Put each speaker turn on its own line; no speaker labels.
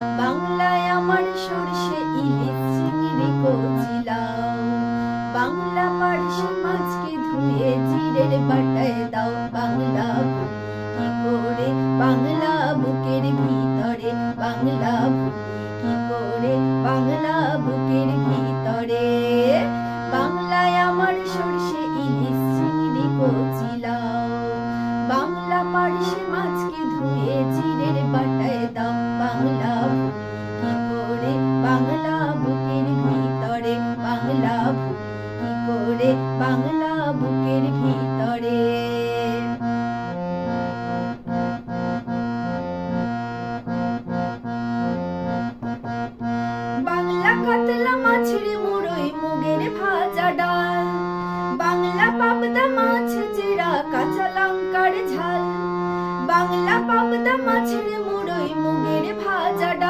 বাংলায় আমার সরষে ইলিশ চিংড়ি কচি লাউ, বাংলা পার্শে মাছকে ধুয়ে জিরের বাটায় দাও। বাংলা কি করে বাংলা বুকের ভিতরে, বাংলা কি করে বাংলা বুকের ভিতরে। বাংলায় আমার সরষে ইলিশ চিংড়ি কচি লাউ, বাংলা পার্শে মাছকে ধুয়ে জিরের বাটায় দাও। বাংলা কি করে বাংলা বুকের ভিতরে, বাংলা কি করে বাংলা বুকের ভিতরে। বাংলা কাতলা মাছের মুড়োই মুগের ভাজা ডাল, বাংলা পাবদা মাছ চিরা কাঁচা লঙ্কার ঝাল। বাংলা পাবদা মাছের মুড়োই মুগের ভাজা ডাল।